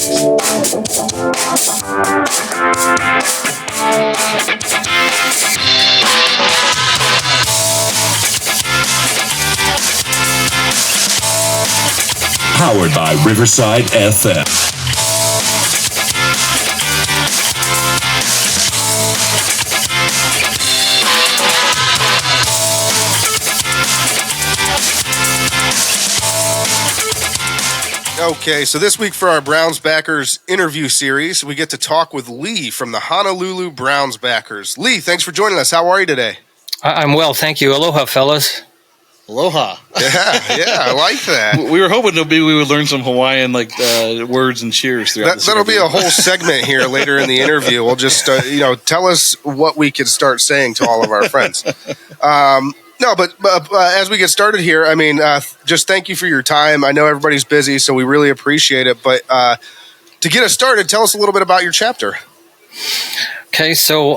Powered by Riverside FM. Okay, so this week for our Browns Backers interview series, we get to talk with Lee from the Honolulu Browns Backers. Lee, thanks for joining us. How are you today? I'm well, thank you. Aloha, fellas. Aloha. Yeah, I like that. We were hoping we would learn some Hawaiian words and cheers throughout this That'll be interview. a whole segment here later in the interview. We'll just, tell us what we can start saying to all of our friends. But as we get started here, just thank you for your time. I know everybody's busy, so we really appreciate it. But to get us started, tell us a little bit about your chapter. Okay, so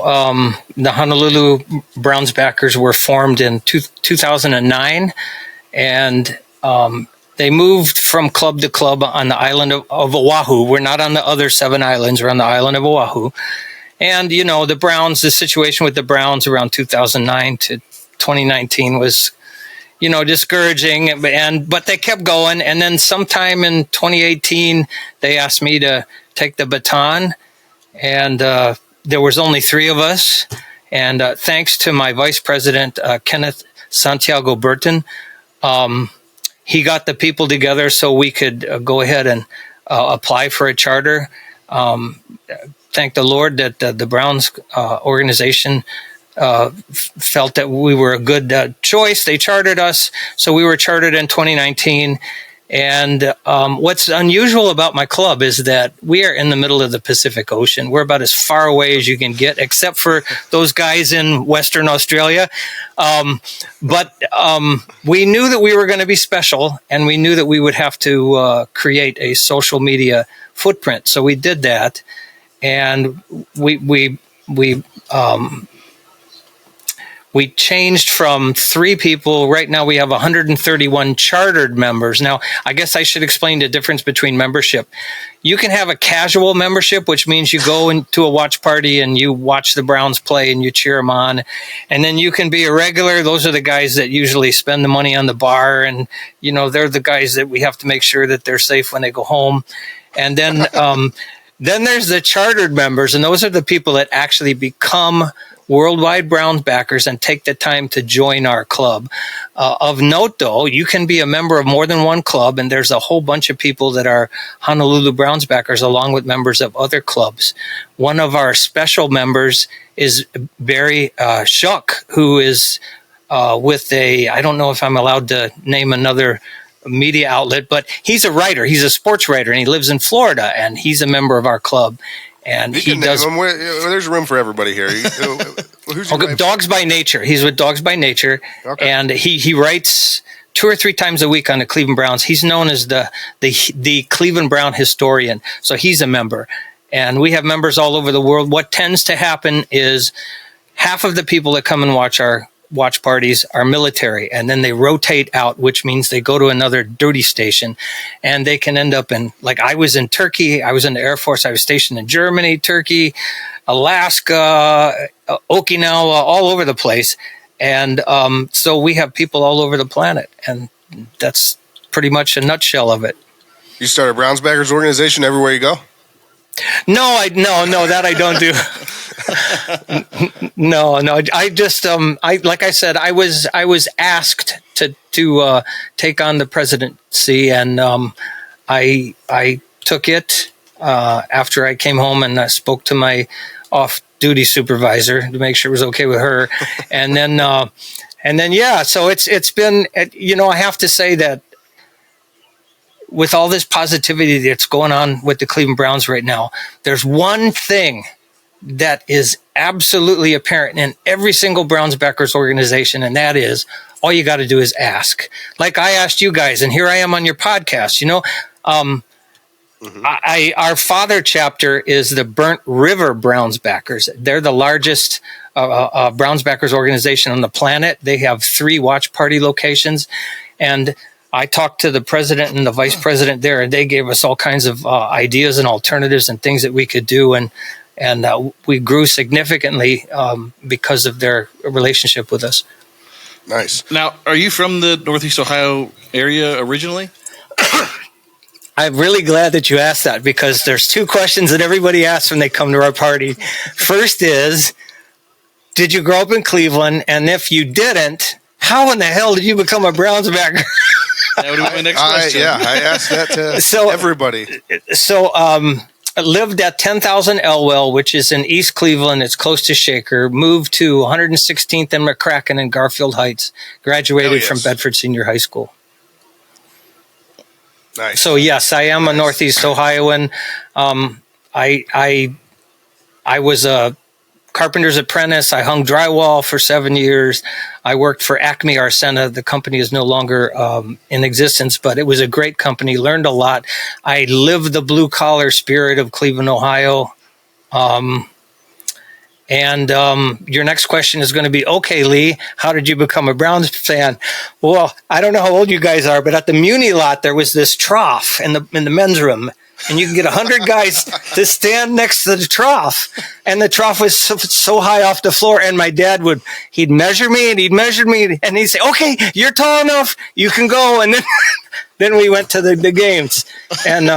the Honolulu Browns Backers were formed in 2009, and they moved from club to club on the island of Oahu. We're not on the other 7 islands. We're on the island of Oahu. And, the situation with the Browns around 2009 to 2019 was, discouraging, but they kept going. And then sometime in 2018, they asked me to take the baton, and there was only 3 of us. And thanks to my vice president, Kenneth Santiago Burton, he got the people together so we could go ahead and apply for a charter. Thank the Lord that the Browns organization felt that we were a good choice. They chartered us, so we were chartered in 2019. And what's unusual about my club is that we are in the middle of the Pacific Ocean. We're about as far away as you can get, except for those guys in Western Australia. But we knew that we were going to be special, and we knew that we would have to create a social media footprint. So we did that, and we changed from 3 people. Right now we have 131 chartered members. Now, I guess I should explain the difference between membership. You can have a casual membership, which means you go into a watch party and you watch the Browns play and you cheer them on. And then you can be a regular. Those are the guys that usually spend the money on the bar. And, they're the guys that we have to make sure that they're safe when they go home. And then, then there's the chartered members. And those are the people that actually become worldwide Browns backers and take the time to join our club. Of note, though, you can be a member of more than one club, and there's a whole bunch of people that are Honolulu Browns backers along with members of other clubs. One of our special members is Barry Shuck, who is with I don't know if I'm allowed to name another media outlet, but he's a writer. He's a sports writer, and he lives in Florida, and he's a member of our club. And he does. There's room for everybody here. Who's your Dogs by Nature. He's with Dogs by Nature, okay. And he writes 2 or 3 times a week on the Cleveland Browns. He's known as the Cleveland Brown historian. So he's a member, and we have members all over the world. What tends to happen is half of the people that come and watch our watch parties are military, and then they rotate out, which means they go to another duty station, and they can end up in, like, I was in Turkey, I was in the Air Force, I was stationed in Germany, Turkey, Alaska, Okinawa, all over the place. And so we have people all over the planet, and that's pretty much a nutshell of it. You start a Browns Backers organization everywhere you go? No, that I don't do. No. I just, like I said, I was asked to take on the presidency, and I took it after I came home and I spoke to my off-duty supervisor to make sure it was okay with her, and then yeah. So it's been, I have to say that with all this positivity that's going on with the Cleveland Browns right now, there's one thing that is absolutely apparent in every single Browns backers organization, and that is all you got to do is ask. Like I asked you guys, and here I am on your podcast. Our father chapter is the Burnt River Browns Backers. They're the largest Browns Backers organization on the planet. They have 3 watch party locations, and I talked to the president and the vice president there, and they gave us all kinds of ideas and alternatives and things that we could do. And we grew significantly because of their relationship with us. Nice. Now, are you from the Northeast Ohio area originally? I'm really glad that you asked that, because there's two questions that everybody asks when they come to our party. First is, did you grow up in Cleveland? And if you didn't, how in the hell did you become a Browns backer? That would have been my next question. I asked that to everybody. So I lived at 10,000 Elwell, which is in East Cleveland. It's close to Shaker. Moved to 116th and McCracken in Garfield Heights. Graduated from Bedford Senior High School. Nice. So yes, I am a Northeast Ohioan. I was a carpenter's apprentice. I hung drywall for 7 years. I worked for Acme Arsena. The company is no longer in existence, but it was a great company. Learned a lot. I lived the blue collar spirit of Cleveland, Ohio. And your next question is going to be, okay, Lee, how did you become a Browns fan? Well, I don't know how old you guys are, but at the Muni lot, there was this trough in the men's room, and you can get 100 guys to stand next to the trough. And the trough was so high off the floor, and my dad he'd measure me, and and he'd say, okay, you're tall enough, you can go. And then we went to the games, and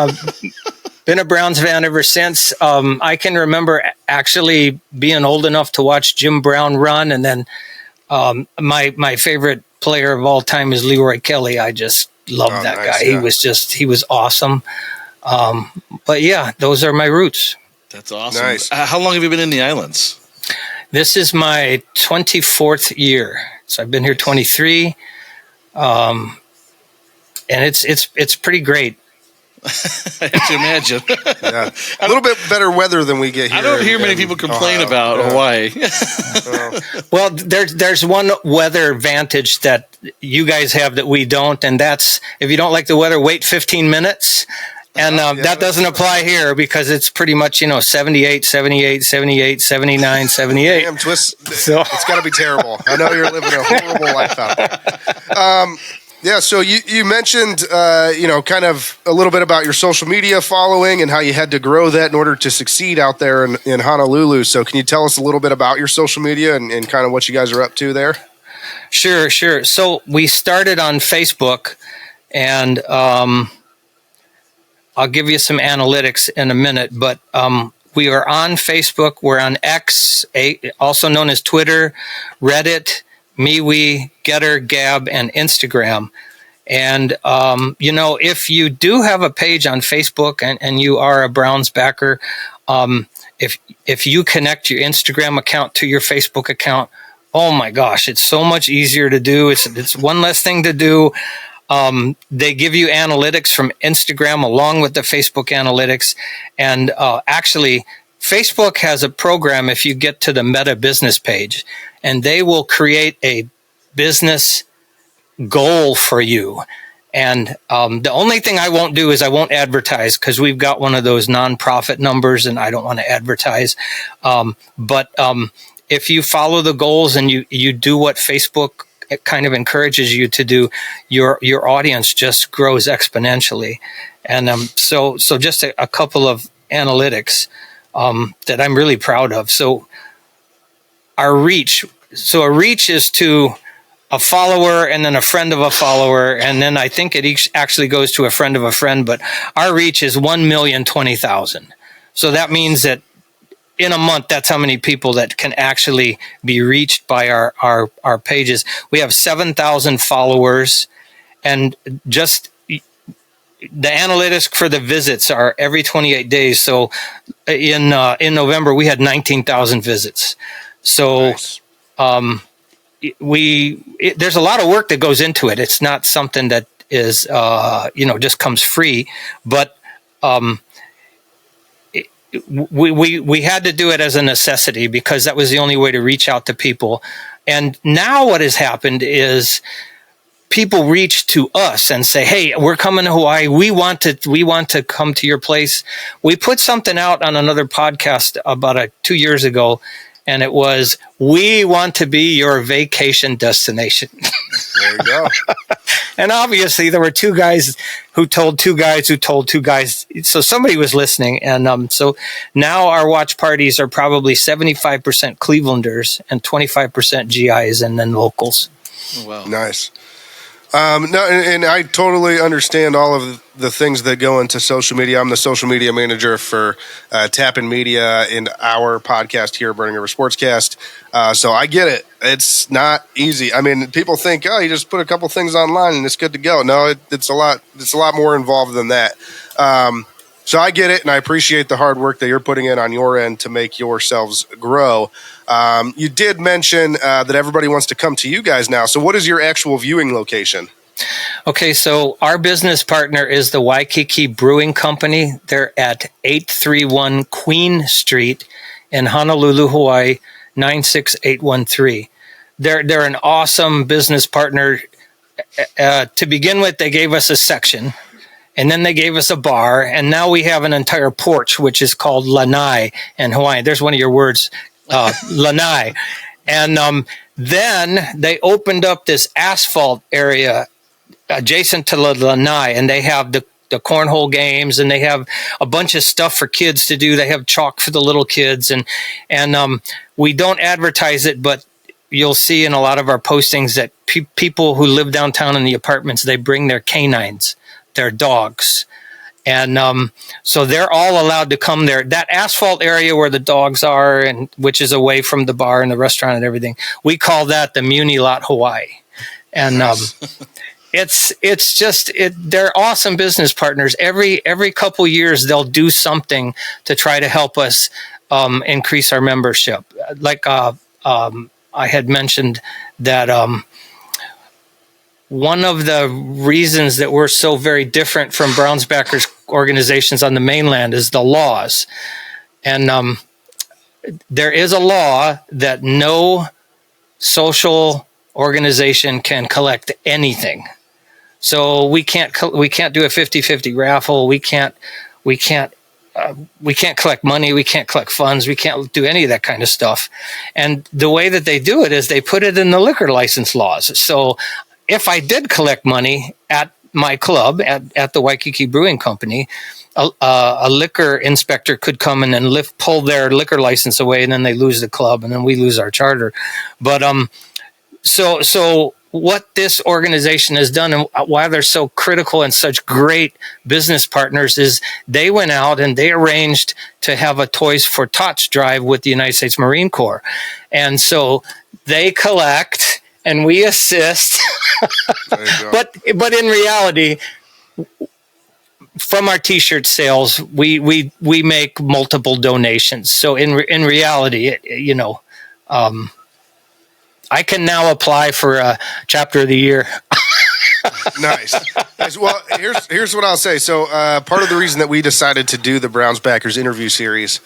been a Browns fan ever since. I can remember actually being old enough to watch Jim Brown run, and then my favorite player of all time is Leroy Kelly. I just love that guy. Yeah. He was awesome. But yeah, those are my roots. That's awesome. Nice. How long have you been in the islands? This is my 24th year. So I've been here 23. And it's pretty great. I have to imagine. Yeah. A little bit better weather than we get here. I don't hear many people complain about Hawaii. Well, there's one weather advantage that you guys have that we don't, and that's if you don't like the weather, wait 15 minutes. And that doesn't apply here because it's pretty much, 78, 78, 78, 79, 78. Damn, Twist. So. It's got to be terrible. I know you're living a horrible life out there. Yeah, so you mentioned, kind of a little bit about your social media following and how you had to grow that in order to succeed out there in Honolulu. So can you tell us a little bit about your social media and kind of what you guys are up to there? Sure. So we started on Facebook, and I'll give you some analytics in a minute, but we are on Facebook. We're on X, also known as Twitter, Reddit, MeWe, Getter, Gab, and Instagram. And, if you do have a page on Facebook and you are a Browns backer, if you connect your Instagram account to your Facebook account, oh my gosh, it's so much easier to do. It's one less thing to do. They give you analytics from Instagram along with the Facebook analytics. And actually, Facebook has a program if you get to the Meta business page, and they will create a business goal for you. And the only thing I won't do is I won't advertise because we've got one of those nonprofit numbers and I don't want to advertise. But if you follow the goals and you do what Facebook kind of encourages you to do, your audience just grows exponentially. And so just a couple of analytics that I'm really proud of. So our reach. So a reach is to a follower and then a friend of a follower. And then I think it actually goes to a friend of a friend, but our reach is 1,020,000. So that means that in a month, that's how many people that can actually be reached by our pages. We have 7,000 followers, and just the analytics for the visits are every 28 days. So in November, we had 19,000 visits. So nice. There's a lot of work that goes into it. It's not something that is just comes free, but we had to do it as a necessity because that was the only way to reach out to people. And now what has happened is people reach to us and say, "Hey, we're coming to Hawaii. We want to come to your place." We put something out on another podcast about 2 years ago, and it was, "We want to be your vacation destination." There you go. And obviously there were two guys who told two guys who told two guys. So somebody was listening. And so now our watch parties are probably 75% Clevelanders and 25% GIs and then locals. Wow. Nice. No, and I totally understand all of the things that go into social media. I'm the social media manager for Tapin Media and our podcast here, Burning River Sportscast. So I get it. It's not easy. I mean, people think, oh, you just put a couple things online and it's good to go. No, it's a lot. It's a lot more involved than that. So I get it, and I appreciate the hard work that you're putting in on your end to make yourselves grow. You did mention that everybody wants to come to you guys now. So what is your actual viewing location? Okay, so our business partner is the Waikiki Brewing Company. They're at 831 Queen Street in Honolulu, Hawaii, 96813. They're an awesome business partner. To begin with, they gave us a section. And then they gave us a bar, and now we have an entire porch, which is called lanai in Hawaiian. There's one of your words, lanai. And then they opened up this asphalt area adjacent to the lanai, and they have the cornhole games, and they have a bunch of stuff for kids to do. They have chalk for the little kids, and we don't advertise it, but you'll see in a lot of our postings that people who live downtown in the apartments, they bring their canines, their dogs. And so they're all allowed to come there. That asphalt area where the dogs are, and which is away from the bar and the restaurant and everything, we call that the Muni Lot Hawaii. And they're awesome business partners. Every couple years they'll do something to try to help us increase our membership. Like I had mentioned that one of the reasons that we're so very different from Browns Backers organizations on the mainland is the laws. And there is a law that no social organization can collect anything. So we can't do a 50-50 raffle. We can't collect money. We can't collect funds. We can't do any of that kind of stuff. And the way that they do it is they put it in the liquor license laws. So if I did collect money at my club, at the Waikiki Brewing Company, a liquor inspector could come in and pull their liquor license away, and then they lose the club, and then we lose our charter. But so what this organization has done, and why they're so critical and such great business partners, is they went out and they arranged to have a Toys for Tots drive with the United States Marine Corps. And so they collect and we assist. But in reality, from our T-shirt sales, we make multiple donations. So in reality, I can now apply for a chapter of the year. Nice. Well, here's what I'll say. So part of the reason that we decided to do the Browns Backers interview series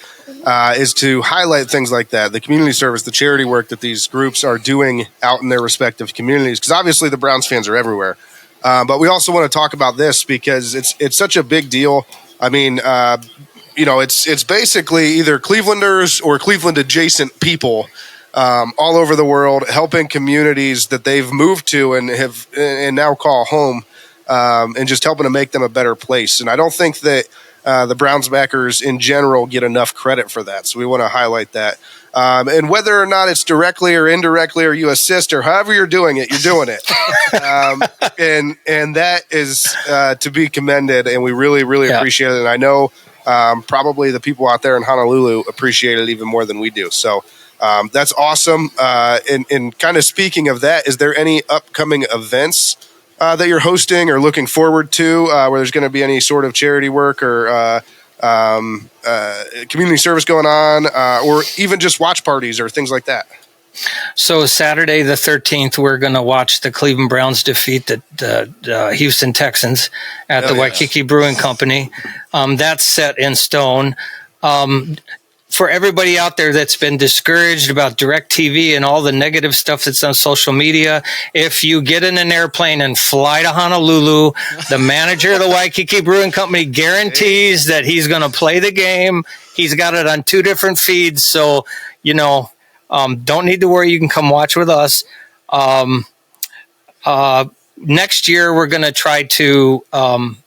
is to highlight things like that, the community service, the charity work that these groups are doing out in their respective communities. Because obviously the Browns fans are everywhere. But we also want to talk about this because it's such a big deal. I mean, it's basically either Clevelanders or Cleveland adjacent people all over the world, helping communities that they've moved to and now call home, and just helping to make them a better place. And I don't think that the Browns Backers in general get enough credit for that. So we want to highlight that. And whether or not it's directly or indirectly, or you assist, or however you're doing it, you're doing it. And that is to be commended, and we really, really appreciate it. And I know probably the people out there in Honolulu appreciate it even more than we do. So that's awesome. And kind of speaking of that, is there any upcoming events that you're hosting or looking forward to where there's going to be any sort of charity work or community service going on, or even just watch parties or things like that? So Saturday the 13th, we're going to watch the Cleveland Browns defeat the Houston Texans at the Waikiki Brewing Company. That's set in stone. For everybody out there that's been discouraged about DirecTV and all the negative stuff that's on social media, if you get in an airplane and fly to Honolulu, the manager of the Waikiki Brewing Company guarantees that he's going to play the game. He's got it on 2 different feeds. So, Don't need to worry. You can come watch with us. Next year, we're going to try to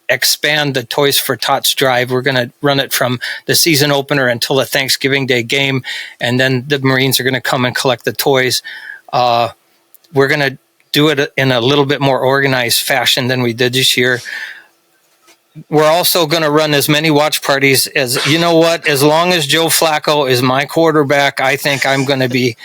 expand the Toys for Tots drive. We're going to run it from the season opener until the Thanksgiving Day game, and then the Marines are going to come and collect the toys. We're going to do it in a little bit more organized fashion than we did this year. We're also going to run as many watch parties as, you know what, as long as Joe Flacco is my quarterback, I think I'm going to be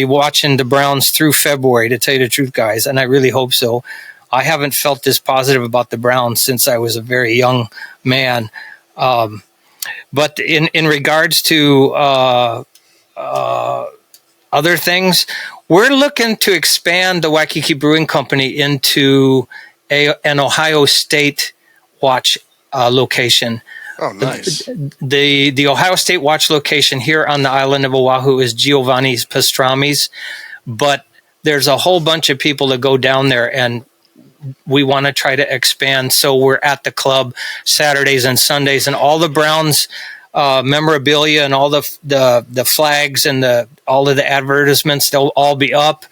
watching the Browns through February, to tell you the truth, guys, and I really hope so. I haven't felt this positive about the Browns since I was a very young man. But in regards to other things, we're looking to expand the Waikiki Brewing Company into an Ohio State watch location. Oh, nice. The Ohio State watch location here on the island of Oahu is Giovanni's Pastrami's, but there's a whole bunch of people that go down there, and we want to try to expand. So we're at the club Saturdays and Sundays, and all the Browns memorabilia and all the flags and all of the advertisements, they'll all be up.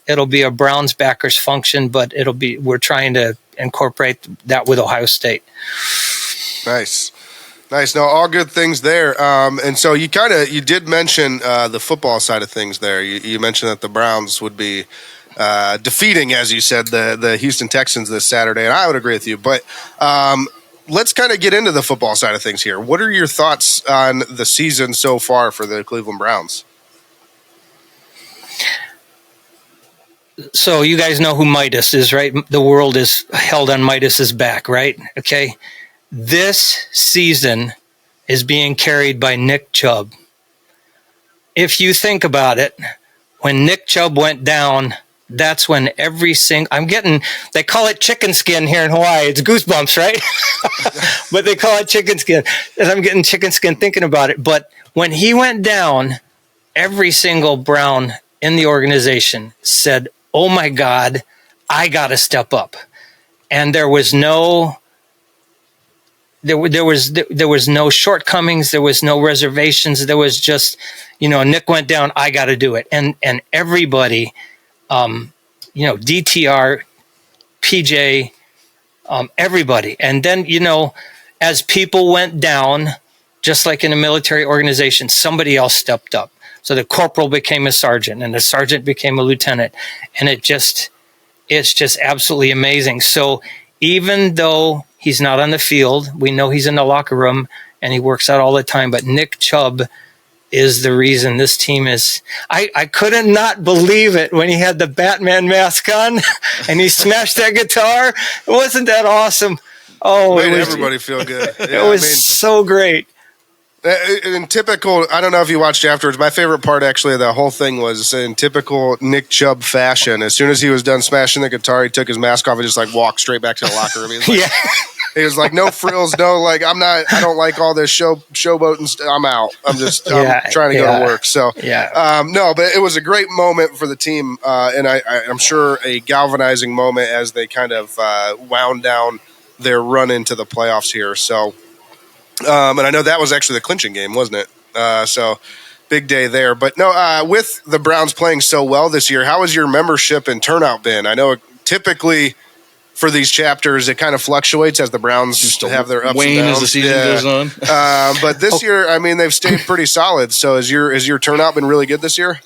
It'll be a Browns Backers function, but we're trying to incorporate that with Ohio State. Nice. No, all good things there. And so you did mention the football side of things there. You mentioned that the Browns would be defeating, as you said, the Houston Texans this Saturday, and I would agree with you. But let's kind of get into the football side of things here. What are your thoughts on the season so far for the Cleveland Browns? So you guys know who Midas is, right? The world is held on Midas's back, right? Okay. This season is being carried by Nick Chubb. If you think about it, when Nick Chubb went down, that's when they call it chicken skin here in Hawaii. It's goosebumps, right? But they call it chicken skin. And I'm getting chicken skin thinking about it. But when he went down, every single Brown in the organization said, "Oh my God, I got to step up." And there was no shortcomings. There was no reservations. There was just, Nick went down, I got to do it. And everybody, DTR, PJ, everybody. And then, as people went down, just like in a military organization, somebody else stepped up. So the corporal became a sergeant, and the sergeant became a lieutenant. And it's just absolutely amazing. So even though he's not on the field, we know he's in the locker room and he works out all the time. But Nick Chubb is the reason this team is. I couldn't not believe it when he had the Batman mask on and he smashed that guitar. Wasn't that awesome? Oh, made everybody feel good. Yeah, it was so great. In typical, I don't know if you watched afterwards, my favorite part actually of the whole thing was in typical Nick Chubb fashion. As soon as he was done smashing the guitar, he took his mask off and just walked straight back to the locker room. He was like, no frills, no, I don't like all this showboat and I'm out. I'm trying to go to work. So, no, but it was a great moment for the team. And I'm sure a galvanizing moment as they kind of wound down their run into the playoffs here. So, and I know that was actually the clinching game, wasn't it? So big day there. But no, with the Browns playing so well this year, how has your membership and turnout been? I know typically for these chapters, it kind of fluctuates as the Browns just have their ups and downs as the season goes on. But this year, I mean, they've stayed pretty solid. So has your turnout been really good this year?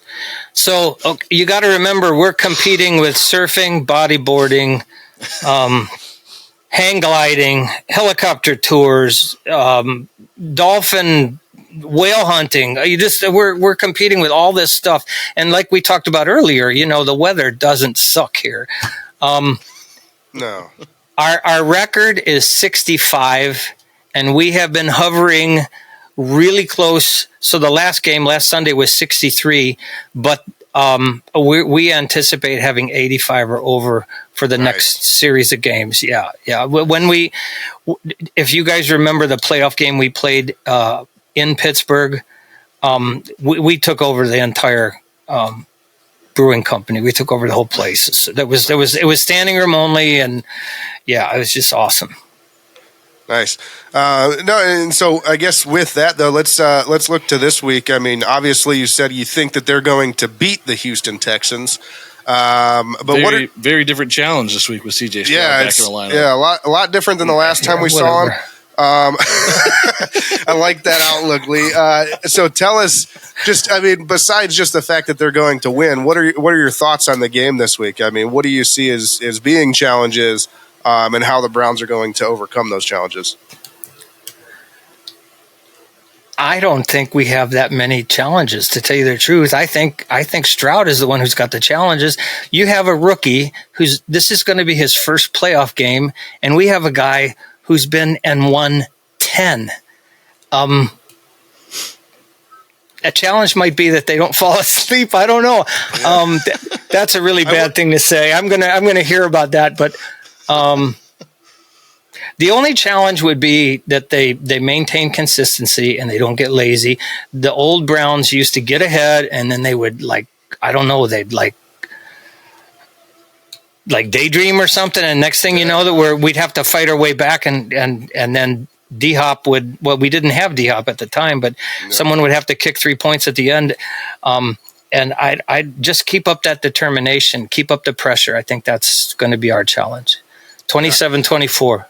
So you got to remember, we're competing with surfing, bodyboarding, hang gliding, helicopter tours, dolphin, whale hunting. We're competing with all this stuff, and like we talked about earlier, the weather doesn't suck here. No, our record is 65, and we have been hovering really close. So the last game last Sunday was 63, but we anticipate having 85 or over for the next series of games. Yeah. If you guys remember the playoff game we played in Pittsburgh, we took over the entire brewing company. We took over the whole place. So it was standing room only, and it was just awesome. Nice. No, and so I guess with that though, let's look to this week. I mean, obviously, you said you think that they're going to beat the Houston Texans, but very different challenge this week with CJ Stroud back in the lineup. Yeah, a lot different than the last time we saw him. I like that outlook, Lee. So tell us, besides just the fact that they're going to win, what are your thoughts on the game this week? I mean, what do you see as being challenges? And how the Browns are going to overcome those challenges? I don't think we have that many challenges, to tell you the truth. I think Stroud is the one who's got the challenges. You have a rookie this is going to be his first playoff game, and we have a guy who's been and won 10. A challenge might be that they don't fall asleep. I don't know. That's a really bad thing to say. I'm gonna hear about that, but. The only challenge would be that they maintain consistency and they don't get lazy. The old Browns used to get ahead and then they would they'd daydream or something. And next thing you know we'd have to fight our way back and then D-Hop we didn't have D-Hop at the time, but someone would have to kick 3 points at the end. And I'd just keep up that determination, keep up the pressure. I think that's going to be our challenge. 27-24.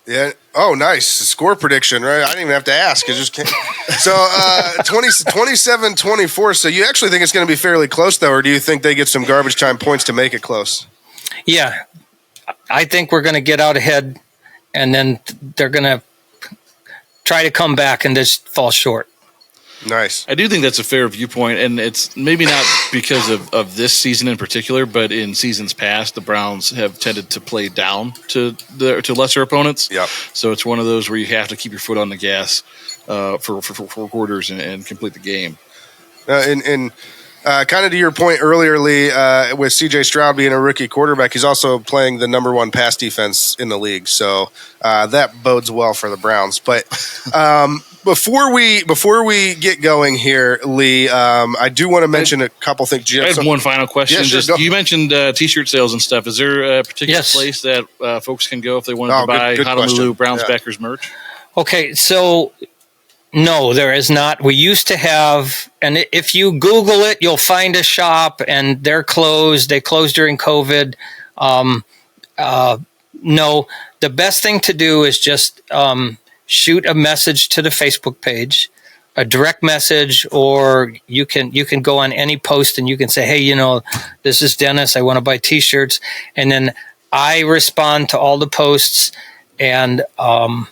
Yeah. Oh, nice. Score prediction, right? I didn't even have to ask. It just came. So 27-24. So you actually think it's going to be fairly close, though, or do you think they get some garbage time points to make it close? Yeah. I think we're going to get out ahead, and then they're going to try to come back and just fall short. Nice. I do think that's a fair viewpoint, and it's maybe not because of this season in particular, but in seasons past, the Browns have tended to play down to lesser opponents. Yep. So it's one of those where you have to keep your foot on the gas for 4 quarters and complete the game. And kind of to your point earlier, Lee, with C.J. Stroud being a rookie quarterback, he's also playing the number 1 pass defense in the league. So that bodes well for the Browns. But before we get going here, Lee, I do want to mention a couple things. I have one final question. Yeah, sure, you mentioned T-shirt sales and stuff. Is there a particular place that folks can go if they wanted to buy Honolulu Browns Backers merch? Okay, so no, there is not. We used to have, and if you Google it, you'll find a shop, and they're closed. They closed during COVID. No, the best thing to do is just shoot a message to the Facebook page, a direct message, or you can go on any post and you can say, hey, this is Dennis. I want to buy T-shirts, and then I respond to all the posts. And to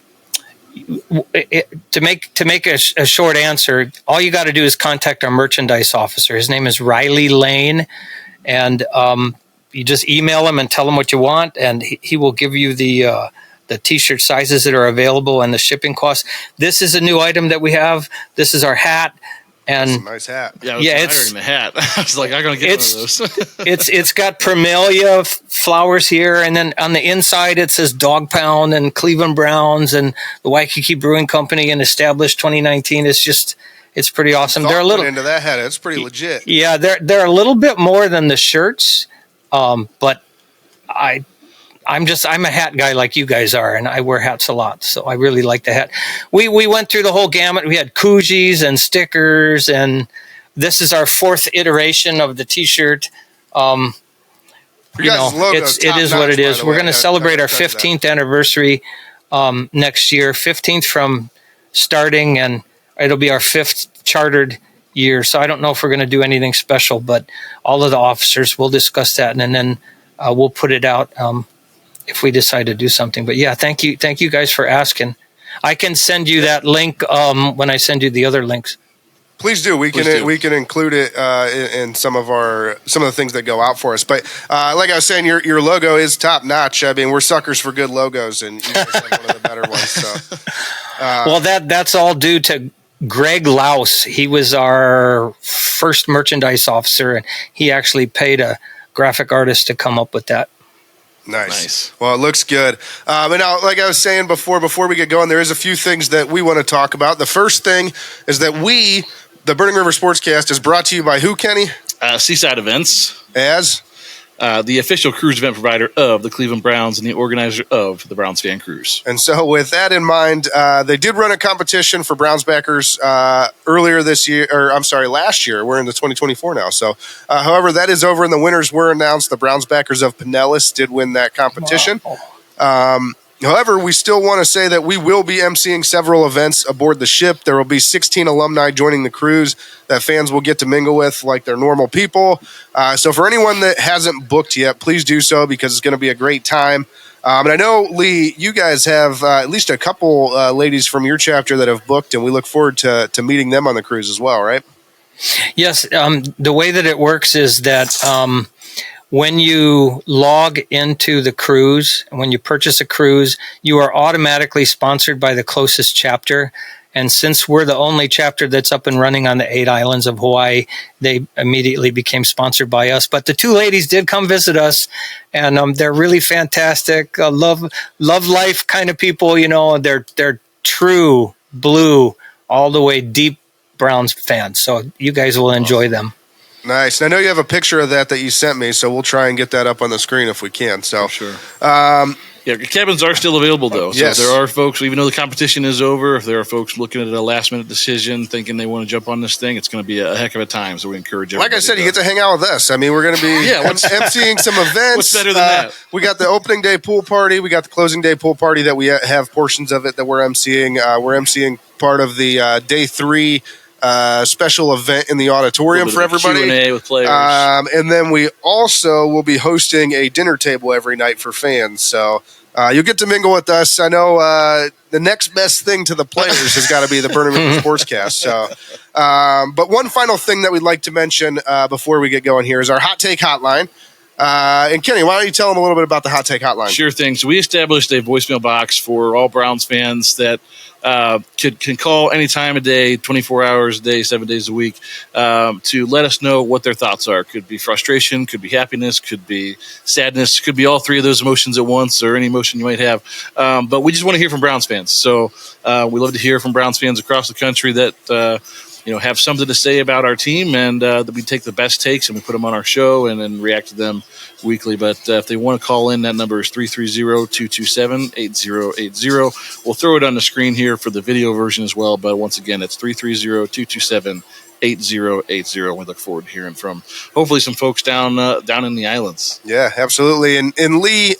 make a short answer, all you got to do is contact our merchandise officer. His name is Riley Lane, and you just email him and tell him what you want, and he will give you the T-shirt sizes that are available and the shipping costs. This is a new item that we have. This is our hat. And that's a nice hat. Yeah, it's the hat. I was like, I'm going to get one of those. It's got Parmelia flowers here, and then on the inside it says Dog Pound and Cleveland Browns and the Waikiki Brewing Company and established 2019. It's pretty awesome. They're a little into that hat. It's pretty legit. Yeah, they're a little bit more than the shirts, but I'm a hat guy like you guys are, and I wear hats a lot, so I really like the hat. We went through the whole gamut. We had koozies and stickers, and this is our 4th iteration of the T-shirt. It is what it is. We're going to celebrate our 15th anniversary next year, 15th from starting, and it'll be our 5th chartered year. So I don't know if we're going to do anything special, but all of the officers will discuss that, and then we'll put it out if we decide to do something. But yeah, thank you guys for asking. I can send you that link when I send you the other links. Please do. We can include it in some of the things that go out for us. But like I was saying, your logo is top notch. I mean, we're suckers for good logos, and you guys like one of the better ones. So, well, that's all due to Greg Louse. He was our first merchandise officer, and he actually paid a graphic artist to come up with that. Nice. Well, it looks good. But now, like I was saying before we get going, there is a few things that we want to talk about. The first thing is that the Burning River Sportscast, is brought to you by who, Kenny? Seaside Events. As the official cruise event provider of the Cleveland Browns and the organizer of the Browns Fan Cruise. And so with that in mind, they did run a competition for Browns Backers earlier this year, or I'm sorry, last year. We're in the 2024 now. So, however, that is over and the winners were announced. The Browns Backers of Pinellas did win that competition. Wow. However, we still want to say that we will be emceeing several events aboard the ship. There will be 16 alumni joining the cruise that fans will get to mingle with like they're normal people. So for anyone that hasn't booked yet, please do so because it's going to be a great time. And I know, Lee, you guys have at least a couple ladies from your chapter that have booked, and we look forward to meeting them on the cruise as well, right? Yes. The way that it works is that when you log into the cruise, when you purchase a cruise, you are automatically sponsored by the closest chapter. And since we're the only chapter that's up and running on the 8 islands of Hawaii, they immediately became sponsored by us. But the 2 ladies did come visit us, and they're really fantastic, love life kind of people. You know, they're true blue, all the way deep Browns fans. So you guys will enjoy them. Nice. And I know you have a picture of that you sent me, so we'll try and get that up on the screen if we can. So, sure. Cabins are still available, though. So yes. If there are folks, even though the competition is over, if there are folks looking at a last-minute decision, thinking they want to jump on this thing, it's going to be a heck of a time. So we encourage everybody. Like I said, you get to hang out with us. I mean, we're going to be emceeing some events. What's better than that? We got the opening day pool party. We got the closing day pool party that we have portions of it that we're emceeing. We're emceeing part of the day 3 special event in the auditorium for everybody. Q&A with players. And then we also will be hosting a dinner table every night for fans. So you'll get to mingle with us. I know the next best thing to the players has got to be the Burning River Sportscast. So, but one final thing that we'd like to mention before we get going here is our Hot Take Hotline. And Kenny, why don't you tell them a little bit about the Hot Take Hotline? Sure thing. So we established a voicemail box for all Browns fans that can call any time of day, 24 hours a day, 7 days a week, to let us know what their thoughts are. Could be frustration, could be happiness, could be sadness, could be all 3 of those emotions at once, or any emotion you might have. But we just want to hear from Browns fans. So we love to hear from Browns fans across the country that have something to say about our team, and that we take the best takes and we put them on our show and then react to them weekly. But if they want to call in, that number is 330-227-8080. We'll throw it on the screen here for the video version as well. But once again, it's 330-227-8080. We look forward to hearing from hopefully some folks down in the islands. Yeah, absolutely. And Lee,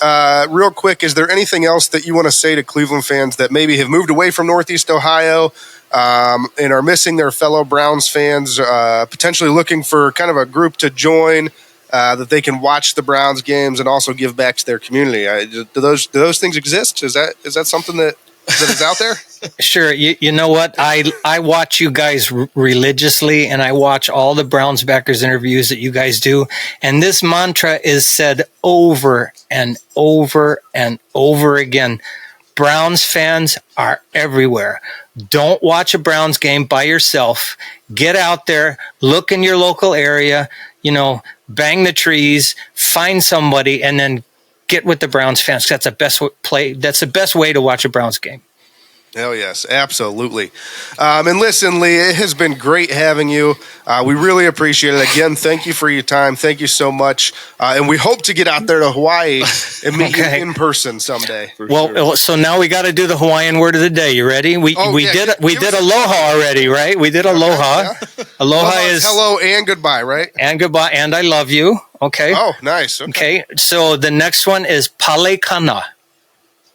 real quick, is there anything else that you want to say to Cleveland fans that maybe have moved away from Northeast Ohio and are missing their fellow Browns fans, potentially looking for kind of a group to join that they can watch the Browns games and also give back to their community? Do those things exist? Is that something that is out there? Sure. You know what? I watch you guys religiously, and I watch all the Browns Backers interviews that you guys do. And this mantra is said over and over and over again. Browns fans are everywhere. Don't watch a Browns game by yourself. Get out there, look in your local area, bang the trees, find somebody, and then get with the Browns fans. That's the best That's the best way to watch a Browns game. Hell yes, absolutely. And listen, Lee, it has been great having you. We really appreciate it. Again, thank you for your time. Thank you so much. And we hope to get out there to Hawaii and meet you in person someday. So now we got to do the Hawaiian word of the day. You ready? We did aloha already, right? We did aloha. Yeah. Aloha is hello and goodbye, right? And goodbye and I love you. Okay. Oh, nice. Okay. So the next one is palekana.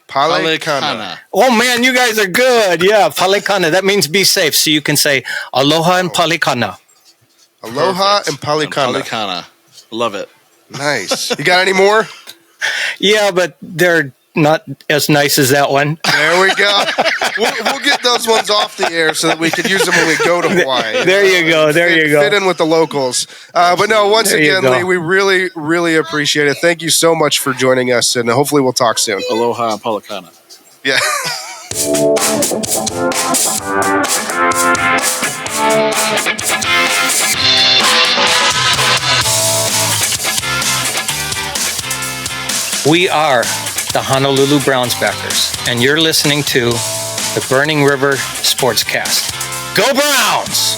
Palekana. Oh man, you guys are good. Yeah, palekana. That means be safe. So you can say aloha and palekana. Aloha Perfect. and palekana. Palekana. Love it. Nice. You got any more? Yeah, but they're not as nice as that one. There we go. We'll get those ones off the air so that we can use them when we go to Hawaii. There you go. Fit in with the locals. But no, once again, Lee, we really, really appreciate it. Thank you so much for joining us, and hopefully we'll talk soon. Aloha and palekana. Yeah. We are the Honolulu Browns Backers, and you're listening to the Burning River Sportscast. Go Browns!